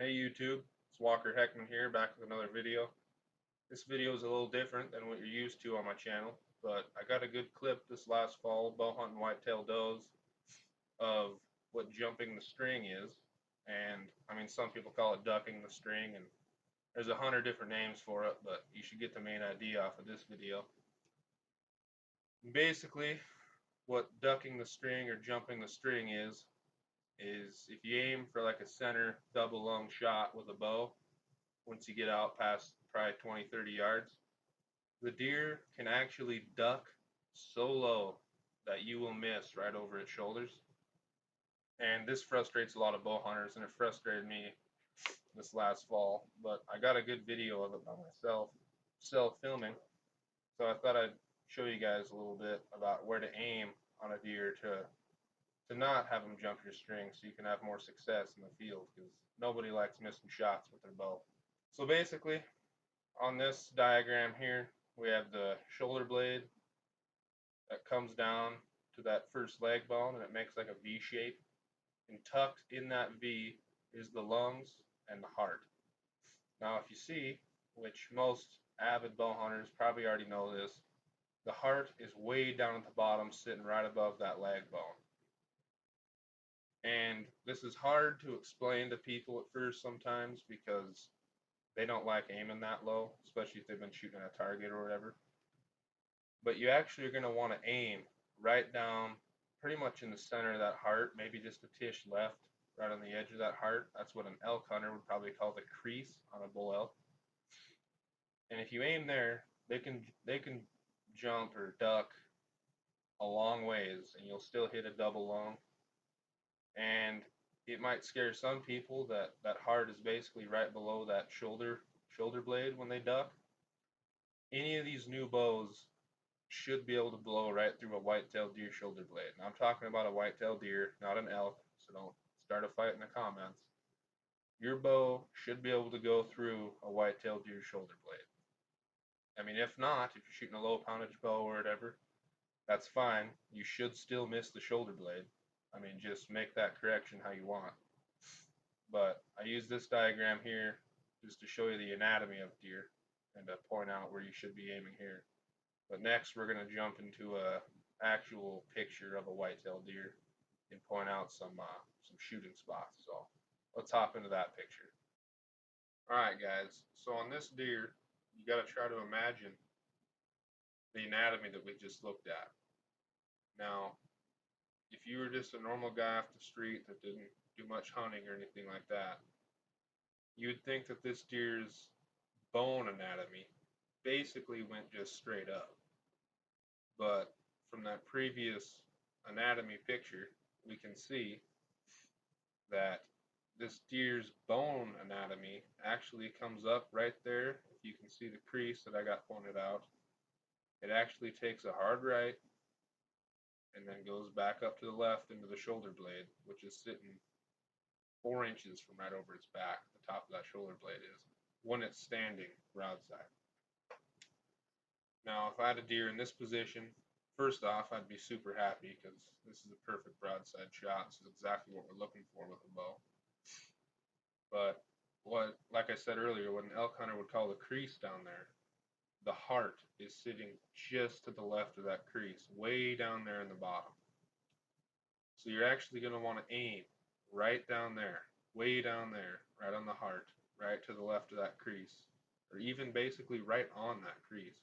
Hey YouTube, it's Walker Heckman here, back with another video. This video is a little different than what you're used to on my channel, but I got a good clip this last fall bow hunting whitetail does of what jumping the string is. And I mean, some people call it ducking the string, and there's 100 different names for it, but you should get the main idea off of this video. Basically, what ducking the string or jumping the string is if you aim for like a center double lung shot with a bow, once you get out past probably 20-30 yards, the deer can actually duck so low that you will miss right over its shoulders. And this frustrates a lot of bow hunters, and it frustrated me this last fall. But I got a good video of it by myself, self filming. So I thought I'd show you guys a little bit about where to aim on a deer to not have them jump your string, so you can have more success in the field, because nobody likes missing shots with their bow. So basically, on this diagram here, we have the shoulder blade that comes down to that first leg bone, and it makes like a V shape. And tucked in that V is the lungs and the heart. Now, if you see, which most avid bow hunters probably already know this, the heart is way down at the bottom, sitting right above that leg bone. And this is hard to explain to people at first sometimes, because they don't like aiming that low, especially if they've been shooting at a target or whatever. But you actually are going to want to aim right down pretty much in the center of that heart, maybe just a tish left, right on the edge of that heart. That's what an elk hunter would probably call the crease on a bull elk. And if you aim there, they can jump or duck a long ways, and you'll still hit a double lung. And it might scare some people that that heart is basically right below that shoulder blade when they duck. Any of these new bows should be able to blow right through a white-tailed deer shoulder blade. Now I'm talking about a white-tailed deer, not an elk, so don't start a fight in the comments. Your bow should be able to go through a white-tailed deer shoulder blade. I mean, if not, if you're shooting a low poundage bow or whatever, that's fine. You should still miss the shoulder blade. I mean, just make that correction how you want. But I use this diagram here just to show you the anatomy of deer and to point out where you should be aiming here. But next we're going to jump into a actual picture of a white-tailed deer and point out some shooting spots. So let's hop into that picture. All right, guys. So on this deer, you got to try to imagine the anatomy that we just looked at. Now, if you were just a normal guy off the street that didn't do much hunting or anything like that, you would think that this deer's bone anatomy basically went just straight up. But from that previous anatomy picture, we can see that this deer's bone anatomy actually comes up right there. If you can see the crease that I got pointed out, it actually takes a hard right and then goes back up to the left into the shoulder blade, which is sitting 4 inches from right over its back. The top of that shoulder blade is when it's standing broadside. Now, if I had a deer in this position, first off, I'd be super happy, because this is a perfect broadside shot. This is exactly what we're looking for with a bow. But what, like I said earlier, what an elk hunter would call the crease down there, the heart is sitting just to the left of that crease, way down there in the bottom. So you're actually going to want to aim right down there, way down there, right on the heart, right to the left of that crease, or even basically right on that crease.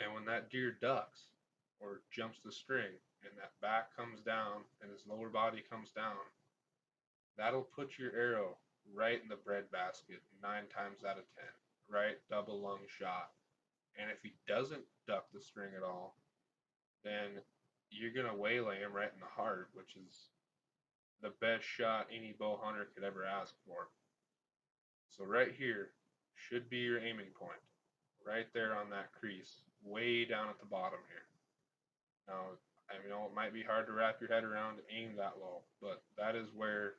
And when that deer ducks or jumps the string and that back comes down and his lower body comes down, that'll put your arrow right in the breadbasket 9 times out of 10, right? Double lung shot. And if he doesn't duck the string at all, then you're going to waylay him right in the heart, which is the best shot any bow hunter could ever ask for. So right here should be your aiming point, right there on that crease, way down at the bottom here. Now, I know it might be hard to wrap your head around to aim that low, but that is where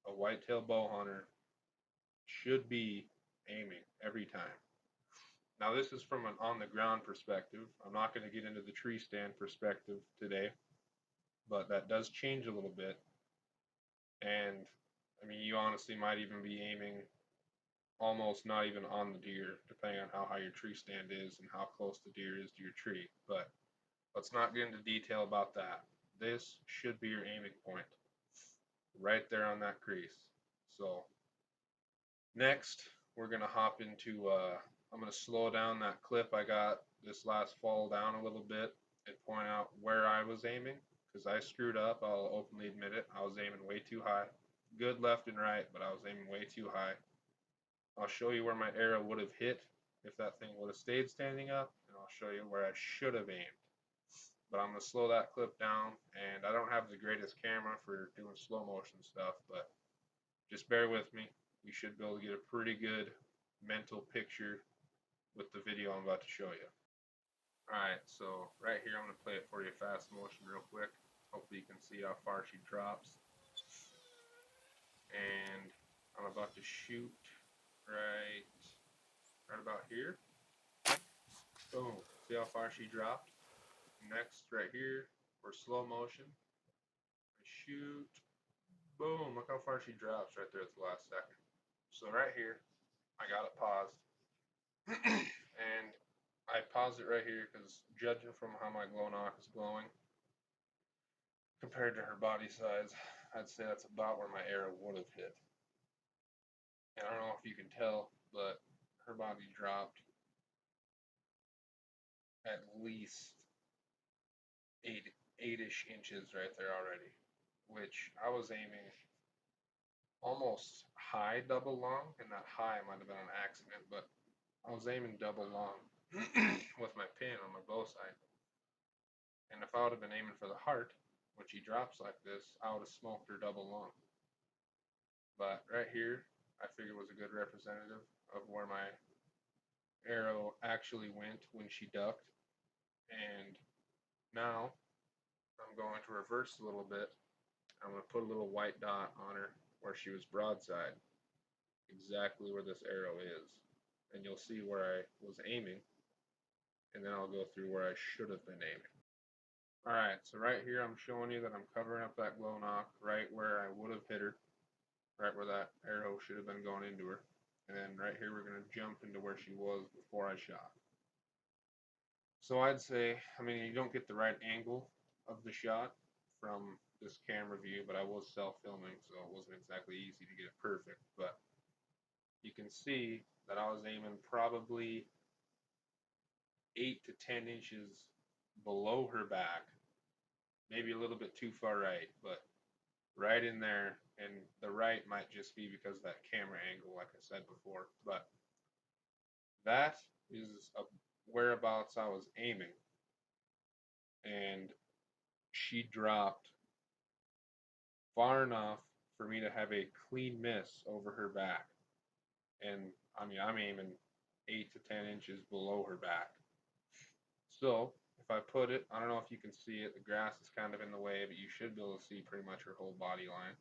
a whitetail bow hunter should be aiming every time. Now, this is from an on-the-ground perspective. I'm not going to get into the tree stand perspective today, but that does change a little bit. And I mean, you honestly might even be aiming almost not even on the deer, depending on how high your tree stand is and how close the deer is to your tree. But let's not get into detail about that. This should be your aiming point, right there on that crease. So next, we're gonna hop into, I'm gonna slow down that clip I got this last fall down a little bit and point out where I was aiming, because I screwed up, I'll openly admit it. I was aiming way too high. Good left and right, but I was aiming way too high. I'll show you where my arrow would have hit if that thing would have stayed standing up, and I'll show you where I should have aimed. But I'm going to slow that clip down, and I don't have the greatest camera for doing slow motion stuff, but just bear with me. You should be able to get a pretty good mental picture with the video I'm about to show you. Alright, so right here I'm going to play it for you fast motion real quick. Hopefully you can see how far she drops. And I'm about to shoot right about here. Boom. See how far she dropped? Next, right here, for slow motion, I shoot. Boom. Look how far she drops right there at the last second. So right here, I got it paused. And I paused it right here because judging from how my glow knock is glowing compared to her body size, I'd say that's about where my arrow would have hit. And I don't know if you can tell, but her body dropped at least eight-ish inches right there already, which I was aiming almost high double long, and that high might have been an accident, but I was aiming double long with my pin on my bow sight. And if I would have been aiming for the heart, when she drops like this, I would have smoked her double long. But right here, I figured was a good representative of where my arrow actually went when she ducked. And now I'm going to reverse a little bit. I'm going to put a little white dot on her where she was broadside, exactly where this arrow is. And you'll see where I was aiming, and then I'll go through where I should have been aiming. Alright, so right here I'm showing you that I'm covering up that glow knock right where I would have hit her, right where that arrow should have been going into her. And then right here we're going to jump into where she was before I shot. So I'd say, I mean, you don't get the right angle of the shot from this camera view, but I was self-filming, so it wasn't exactly easy to get it perfect. But you can see that I was aiming probably 8 to 10 inches below her back, maybe a little bit too far right, but right in there. And the right might just be because of that camera angle, like I said before. But that is a whereabouts I was aiming, and she dropped far enough for me to have a clean miss over her back. And I mean, I'm aiming 8 to 10 inches below her back. So if I put it, I don't know if you can see it, the grass is kind of in the way, but you should be able to see pretty much her whole body line.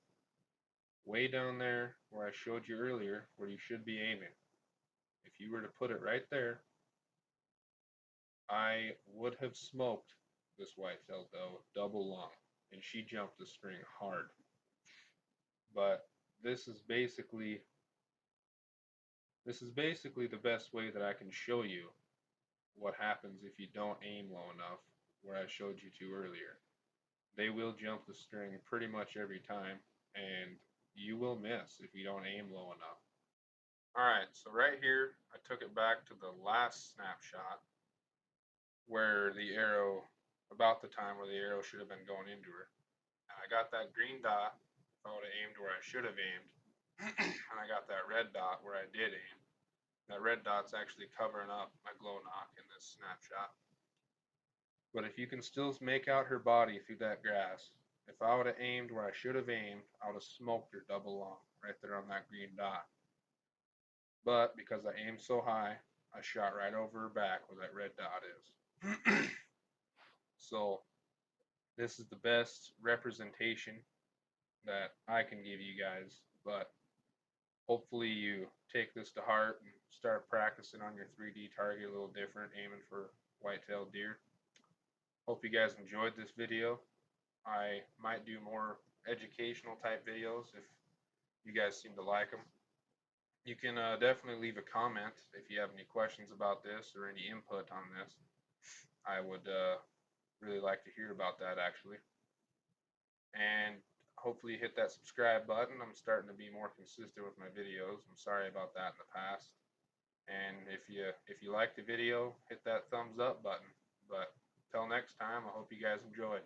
Way down there where I showed you earlier, where you should be aiming. If you were to put it right there, I would have smoked this white-tailed doe double long, and she jumped the string hard. But this is basically the best way that I can show you what happens if you don't aim low enough, where I showed you to earlier. They will jump the string pretty much every time, and you will miss if you don't aim low enough. Alright, so right here, I took it back to the last snapshot where the arrow, about the time where the arrow should have been going into her. And I got that green dot if I would have aimed where I should have aimed. And I got that red dot where I did aim. That red dot's actually covering up my glow knock in this snapshot. But if you can still make out her body through that grass, if I would have aimed where I should have aimed, I would have smoked her double long right there on that green dot. But because I aimed so high, I shot right over her back where that red dot is. So this is the best representation that I can give you guys, but hopefully you take this to heart and start practicing on your 3D target a little different, aiming for white-tailed deer. Hope you guys enjoyed this video. I might do more educational type videos if You guys seem to like them. You can definitely leave a comment if you have any questions about this or any input on this. I would really like to hear about that actually. And hopefully hit that subscribe button. I'm starting to be more consistent with my videos. I'm sorry about that in the past. And if you like the video, hit that thumbs up button. But till next time, I hope you guys enjoy.